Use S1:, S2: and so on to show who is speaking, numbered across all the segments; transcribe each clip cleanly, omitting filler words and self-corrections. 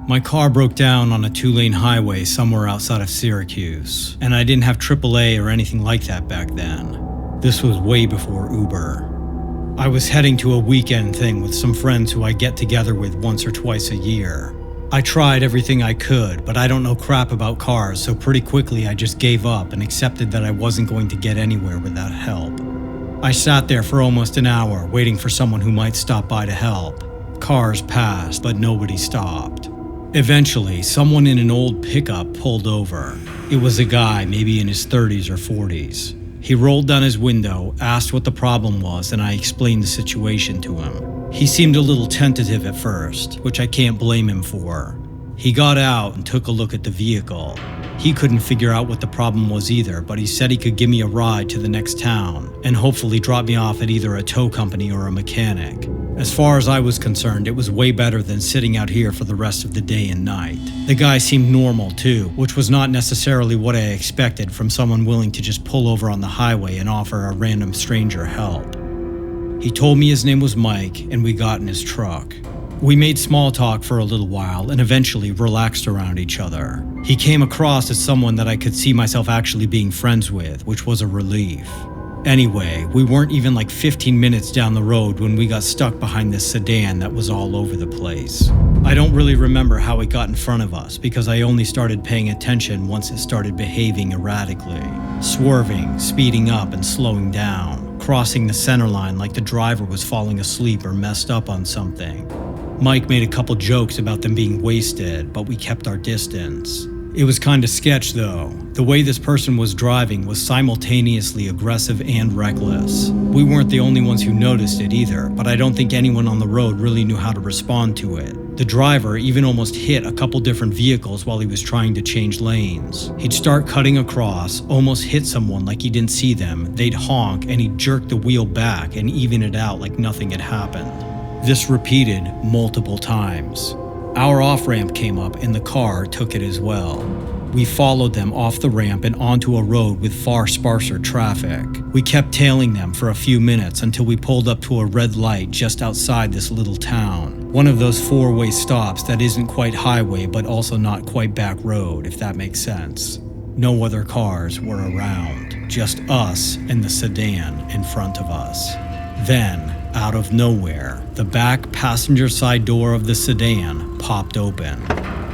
S1: My car broke down on a 2-lane highway somewhere outside of Syracuse, and I didn't have AAA or anything like that back then. This was way before Uber. I was heading to a weekend thing with some friends who I get together with once or twice a year. I tried everything I could, but I don't know crap about cars, so pretty quickly I just gave up and accepted that I wasn't going to get anywhere without help. I sat there for almost an hour, waiting for someone who might stop by to help. Cars passed, but nobody stopped. Eventually, someone in an old pickup pulled over. It was a guy, maybe in his 30s or 40s. He rolled down his window, asked what the problem was, and I explained the situation to him. He seemed a little tentative at first, which I can't blame him for. He got out and took a look at the vehicle. He couldn't figure out what the problem was either, but he said he could give me a ride to the next town and hopefully drop me off at either a tow company or a mechanic. As far as I was concerned, it was way better than sitting out here for the rest of the day and night. The guy seemed normal too, which was not necessarily what I expected from someone willing to just pull over on the highway and offer a random stranger help. He told me his name was Mike, and we got in his truck. We made small talk for a little while and eventually relaxed around each other. He came across as someone that I could see myself actually being friends with, which was a relief. Anyway, we weren't even like 15 minutes down the road when we got stuck behind this sedan that was all over the place. I don't really remember how it got in front of us because I only started paying attention once it started behaving erratically, swerving, speeding up and slowing down, crossing the center line like the driver was falling asleep or messed up on something. Mike made a couple jokes about them being wasted, but we kept our distance. It was kinda sketch though. The way this person was driving was simultaneously aggressive and reckless. We weren't the only ones who noticed it either, but I don't think anyone on the road really knew how to respond to it. The driver even almost hit a couple different vehicles while he was trying to change lanes. He'd start cutting across, almost hit someone like he didn't see them, they'd honk and he'd jerk the wheel back and even it out like nothing had happened. This repeated multiple times. Our off-ramp came up and the car took it as well. We followed them off the ramp and onto a road with far sparser traffic. We kept tailing them for a few minutes until we pulled up to a red light just outside this little town. One of those four-way stops that isn't quite highway but also not quite back road, if that makes sense. No other cars were around, just us and the sedan in front of us. Then, out of nowhere, the back passenger side door of the sedan popped open.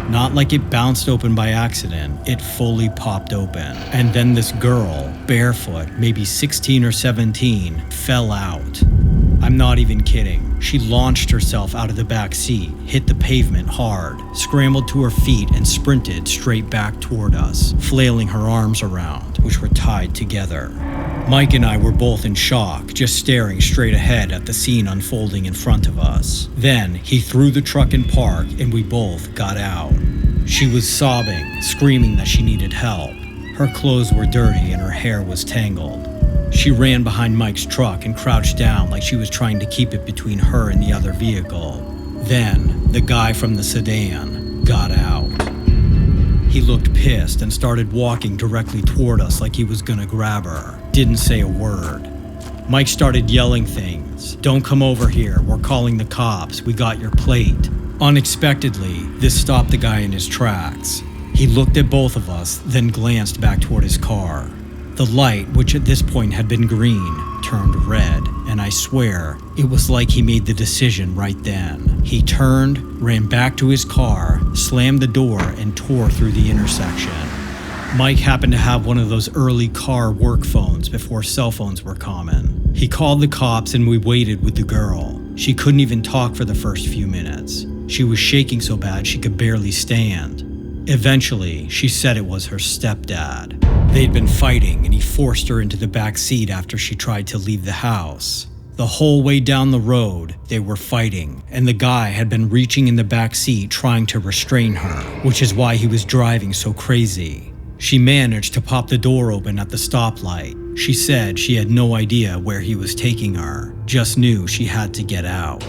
S1: Not like it bounced open by accident, it fully popped open. And then this girl, barefoot, maybe 16 or 17, fell out. I'm not even kidding. She launched herself out of the back seat, hit the pavement hard, scrambled to her feet and sprinted straight back toward us, flailing her arms around, which were tied together. Mike and I were both in shock, just staring straight ahead at the scene unfolding in front of us. Then, he threw the truck in park and we both got out. She was sobbing, screaming that she needed help. Her clothes were dirty and her hair was tangled. She ran behind Mike's truck and crouched down like she was trying to keep it between her and the other vehicle. Then, the guy from the sedan got out. He looked pissed and started walking directly toward us like he was gonna grab her. Didn't say a word. Mike started yelling things. "Don't come over here, we're calling the cops, we got your plate." Unexpectedly, this stopped the guy in his tracks. He looked at both of us, then glanced back toward his car. The light, which at this point had been green, turned red, and I swear, it was like he made the decision right then. He turned, ran back to his car, slammed the door, and tore through the intersection. Mike happened to have one of those early car work phones before cell phones were common. He called the cops and we waited with the girl. She couldn't even talk for the first few minutes. She was shaking so bad she could barely stand. Eventually, she said it was her stepdad. They'd been fighting and he forced her into the back seat after she tried to leave the house. The whole way down the road, they were fighting, and the guy had been reaching in the back seat trying to restrain her, which is why he was driving so crazy. She managed to pop the door open at the stoplight. She said she had no idea where he was taking her, just knew she had to get out.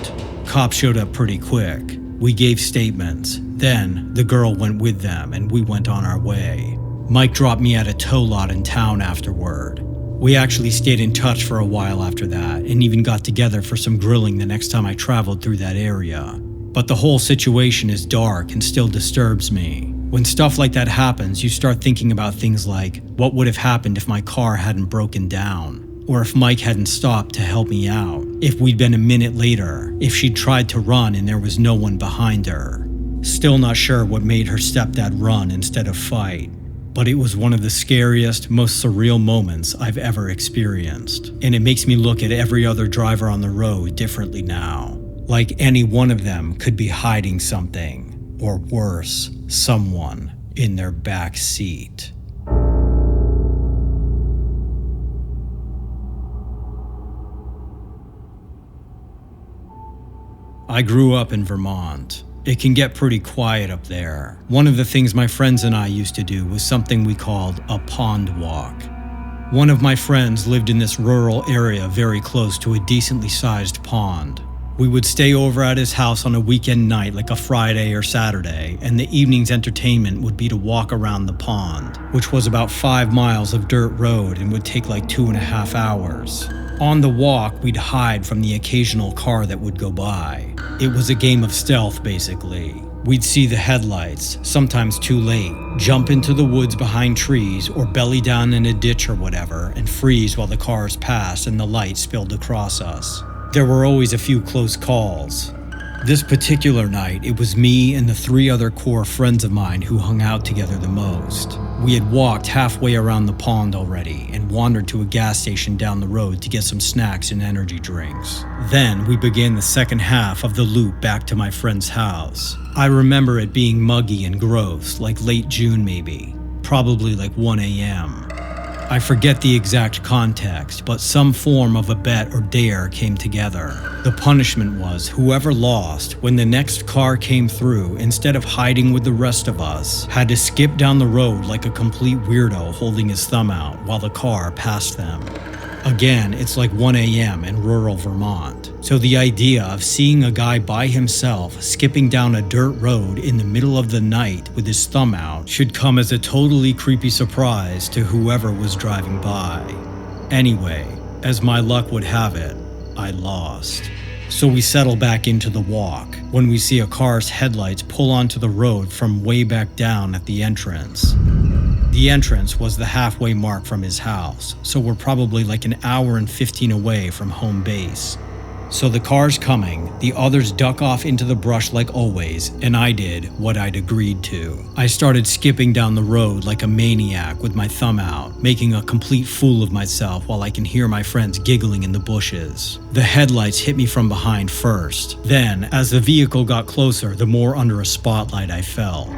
S1: Cops showed up pretty quick. We gave statements. Then, the girl went with them and we went on our way. Mike dropped me at a tow lot in town afterward. We actually stayed in touch for a while after that and even got together for some grilling the next time I traveled through that area. But the whole situation is dark and still disturbs me. When stuff like that happens, you start thinking about things like, what would have happened if my car hadn't broken down? Or if Mike hadn't stopped to help me out? If we'd been a minute later? If she'd tried to run and there was no one behind her? Still not sure what made her stepdad run instead of fight. But it was one of the scariest, most surreal moments I've ever experienced. And it makes me look at every other driver on the road differently now. Like any one of them could be hiding something, or worse, someone in their back seat. I grew up in Vermont. It can get pretty quiet up there. One of the things my friends and I used to do was something we called a pond walk. One of my friends lived in this rural area very close to a decently sized pond. We would stay over at his house on a weekend night like a Friday or Saturday, and the evening's entertainment would be to walk around the pond, which was about 5 miles of dirt road and would take like 2.5 hours. On the walk, we'd hide from the occasional car that would go by. It was a game of stealth, basically. We'd see the headlights, sometimes too late, jump into the woods behind trees or belly down in a ditch or whatever, and freeze while the cars passed and the light spilled across us. There were always a few close calls. This particular night, it was me and the 3 other core friends of mine who hung out together the most. We had walked halfway around the pond already and wandered to a gas station down the road to get some snacks and energy drinks. Then we began the second half of the loop back to my friend's house. I remember it being muggy and gross, like late June maybe, probably like 1 a.m. I forget the exact context, but some form of a bet or dare came together. The punishment was whoever lost, when the next car came through, instead of hiding with the rest of us, had to skip down the road like a complete weirdo holding his thumb out while the car passed them. Again, it's like 1 a.m. in rural Vermont. So the idea of seeing a guy by himself skipping down a dirt road in the middle of the night with his thumb out should come as a totally creepy surprise to whoever was driving by. Anyway, as my luck would have it, I lost. So we settle back into the walk when we see a car's headlights pull onto the road from way back down at the entrance. The entrance was the halfway mark from his house, so we're probably like an hour and 15 away from home base. So the car's coming, the others duck off into the brush like always, and I did what I'd agreed to. I started skipping down the road like a maniac with my thumb out, making a complete fool of myself while I can hear my friends giggling in the bushes. The headlights hit me from behind first. Then, as the vehicle got closer, the more under a spotlight I felt.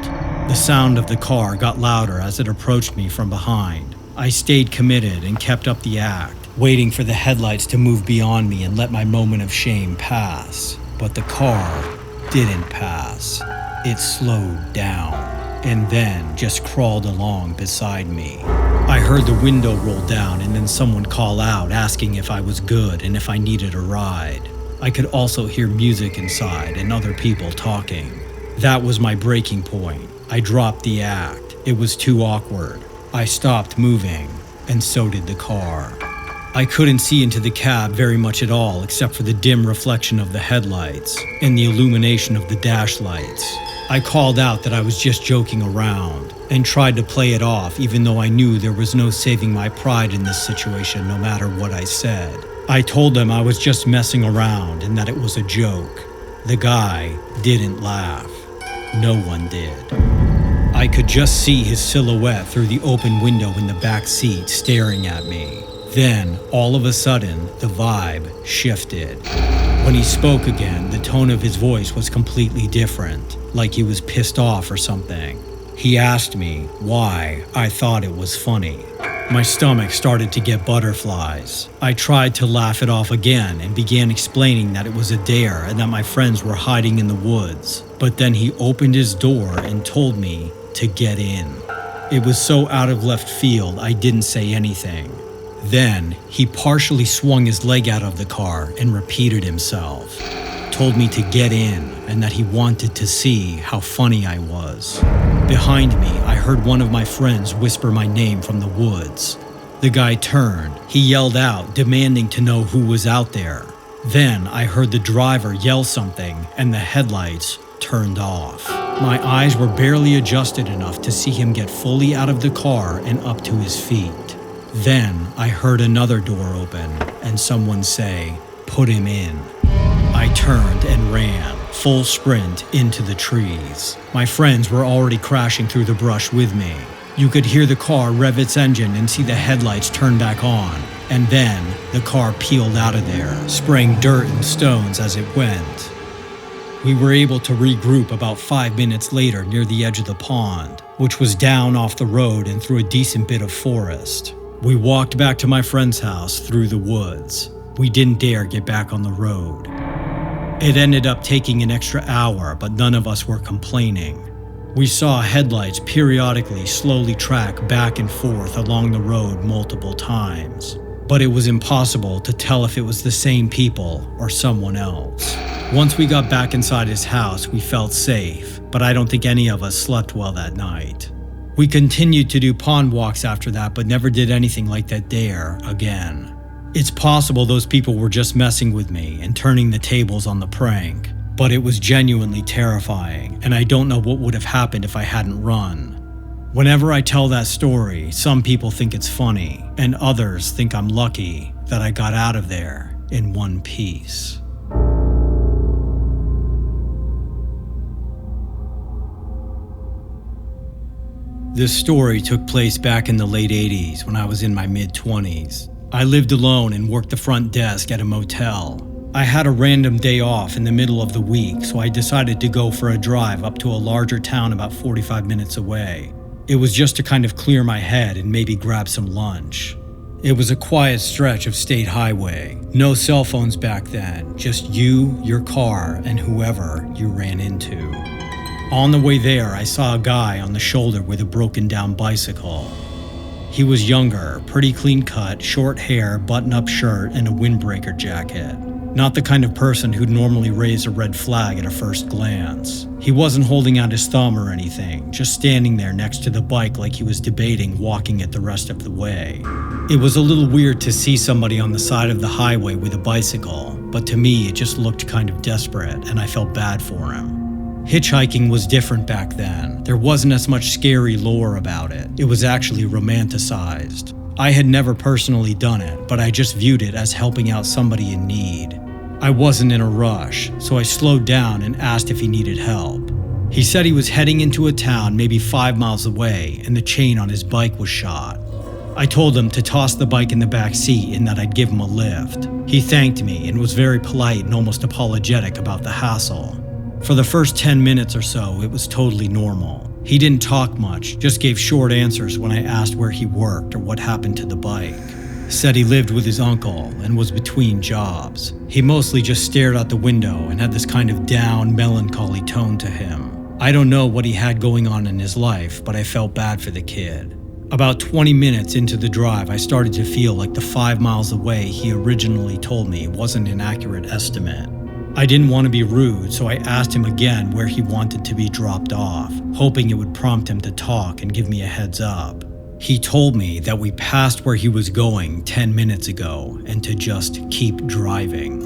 S1: The sound of the car got louder as it approached me from behind. I stayed committed and kept up the act, waiting for the headlights to move beyond me and let my moment of shame pass. But the car didn't pass. It slowed down and then just crawled along beside me. I heard the window roll down and then someone call out asking if I was good and if I needed a ride. I could also hear music inside and other people talking. That was my breaking point. I dropped the act. It was too awkward. I stopped moving, and so did the car. I couldn't see into the cab very much at all except for the dim reflection of the headlights and the illumination of the dash lights. I called out that I was just joking around and tried to play it off even though I knew there was no saving my pride in this situation no matter what I said. I told them I was just messing around and that it was a joke. The guy didn't laugh. No one did. I could just see his silhouette through the open window in the back seat staring at me. Then, all of a sudden, the vibe shifted. When he spoke again, the tone of his voice was completely different, like he was pissed off or something. He asked me why I thought it was funny. My stomach started to get butterflies. I tried to laugh it off again and began explaining that it was a dare and that my friends were hiding in the woods. But then he opened his door and told me to get in. It was so out of left field I didn't say anything. Then he partially swung his leg out of the car and repeated himself. Told me to get in and that he wanted to see how funny I was. Behind me, I heard one of my friends whisper my name from the woods. The guy turned. He yelled out, demanding to know who was out there. Then I heard the driver yell something and the headlights turned off. My eyes were barely adjusted enough to see him get fully out of the car and up to his feet. Then I heard another door open and someone say, "Put him in." I turned and ran, full sprint, into the trees. My friends were already crashing through the brush with me. You could hear the car rev its engine and see the headlights turn back on. And then the car peeled out of there, spraying dirt and stones as it went. We were able to regroup about 5 minutes later near the edge of the pond, which was down off the road and through a decent bit of forest. We walked back to my friend's house through the woods. We didn't dare get back on the road. It ended up taking an extra hour, but none of us were complaining. We saw headlights periodically slowly track back and forth along the road multiple times, but it was impossible to tell if it was the same people or someone else. Once we got back inside his house, we felt safe, but I don't think any of us slept well that night. We continued to do pond walks after that, but never did anything like that there again. It's possible those people were just messing with me and turning the tables on the prank, but it was genuinely terrifying, and I don't know what would have happened if I hadn't run. Whenever I tell that story, some people think it's funny, and others think I'm lucky that I got out of there in one piece. This story took place back in the late 80s when I was in my mid-20s. I lived alone and worked the front desk at a motel. I had a random day off in the middle of the week, so I decided to go for a drive up to a larger town about 45 minutes away. It was just to kind of clear my head and maybe grab some lunch. It was a quiet stretch of state highway. No cell phones back then, just you, your car, and whoever you ran into. On the way there, I saw a guy on the shoulder with a broken down bicycle. He was younger, pretty clean cut, short hair, button-up shirt, and a windbreaker jacket. Not the kind of person who'd normally raise a red flag at a first glance. He wasn't holding out his thumb or anything, just standing there next to the bike like he was debating walking it the rest of the way. It was a little weird to see somebody on the side of the highway with a bicycle, but to me it just looked kind of desperate, and I felt bad for him. Hitchhiking was different back then. There wasn't as much scary lore about it. It was actually romanticized. I had never personally done it, but I just viewed it as helping out somebody in need. I wasn't in a rush, so I slowed down and asked if he needed help. He said he was heading into a town maybe 5 miles away and the chain on his bike was shot. I told him to toss the bike in the back seat and that I'd give him a lift. He thanked me and was very polite and almost apologetic about the hassle. For the first 10 minutes or so, it was totally normal. He didn't talk much, just gave short answers when I asked where he worked or what happened to the bike. Said he lived with his uncle and was between jobs. He mostly just stared out the window and had this kind of down, melancholy tone to him. I don't know what he had going on in his life, but I felt bad for the kid. About 20 minutes into the drive, I started to feel like the 5 miles away he originally told me wasn't an accurate estimate. I didn't want to be rude, so I asked him again where he wanted to be dropped off, hoping it would prompt him to talk and give me a heads up. He told me that we passed where he was going 10 minutes ago and to just keep driving.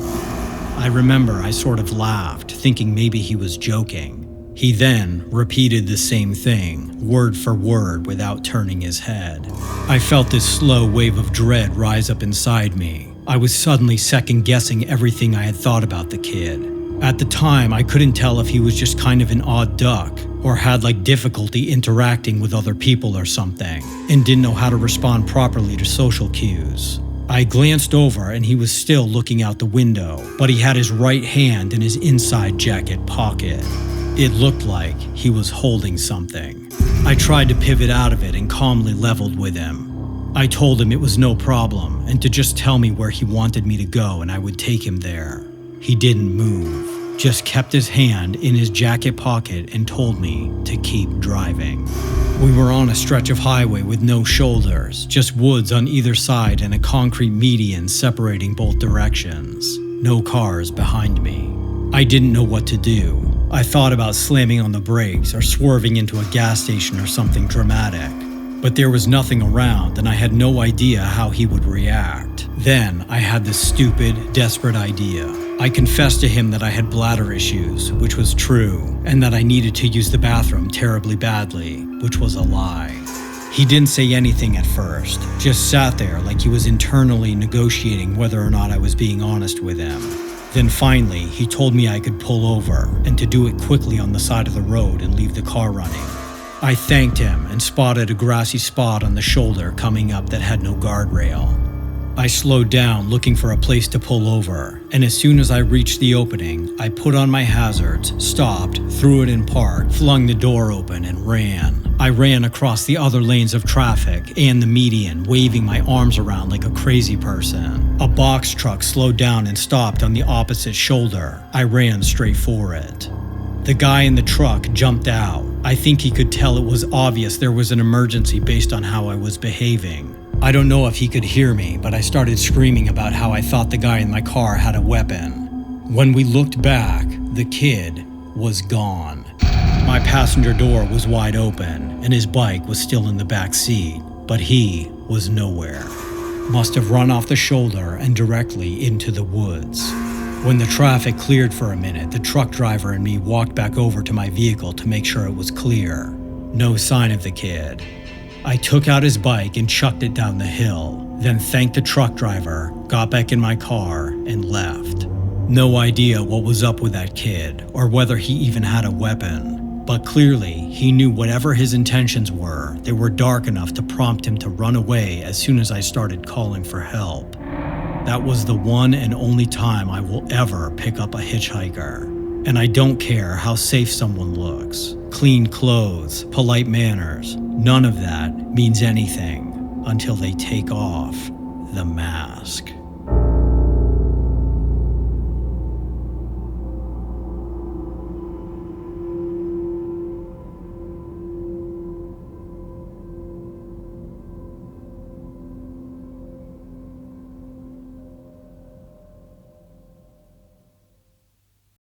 S1: I remember I sort of laughed, thinking maybe he was joking. He then repeated the same thing, word for word, without turning his head. I felt this slow wave of dread rise up inside me. I was suddenly second-guessing everything I had thought about the kid. At the time, I couldn't tell if he was just kind of an odd duck or had difficulty interacting with other people or something and didn't know how to respond properly to social cues. I glanced over and he was still looking out the window, but he had his right hand in his inside jacket pocket. It looked like he was holding something. I tried to pivot out of it and calmly leveled with him. I told him it was no problem and to just tell me where he wanted me to go and I would take him there. He didn't move, just kept his hand in his jacket pocket and told me to keep driving. We were on a stretch of highway with no shoulders, just woods on either side and a concrete median separating both directions. No cars behind me. I didn't know what to do. I thought about slamming on the brakes or swerving into a gas station or something dramatic. But there was nothing around and I had no idea how he would react. Then I had this stupid, desperate idea. I confessed to him that I had bladder issues, which was true, and that I needed to use the bathroom terribly badly, which was a lie. He didn't say anything at first, just sat there like he was internally negotiating whether or not I was being honest with him. Then finally, he told me I could pull over and to do it quickly on the side of the road and leave the car running. I thanked him and spotted a grassy spot on the shoulder coming up that had no guardrail. I slowed down looking for a place to pull over, and as soon as I reached the opening, I put on my hazards, stopped, threw it in park, flung the door open, and ran. I ran across the other lanes of traffic and the median, waving my arms around like a crazy person. A box truck slowed down and stopped on the opposite shoulder. I ran straight for it. The guy in the truck jumped out. I think he could tell it was obvious there was an emergency based on how I was behaving. I don't know if he could hear me, but I started screaming about how I thought the guy in my car had a weapon. When we looked back, the kid was gone. My passenger door was wide open, and his bike was still in the back seat, but he was nowhere. Must have run off the shoulder and directly into the woods. When the traffic cleared for a minute, the truck driver and me walked back over to my vehicle to make sure it was clear. No sign of the kid. I took out his bike and chucked it down the hill, then thanked the truck driver, got back in my car, and left. No idea what was up with that kid, or whether he even had a weapon. But clearly, he knew whatever his intentions were, they were dark enough to prompt him to run away as soon as I started calling for help. That was the one and only time I will ever pick up a hitchhiker. And I don't care how safe someone looks. Clean clothes, polite manners, none of that means anything until they take off the mask.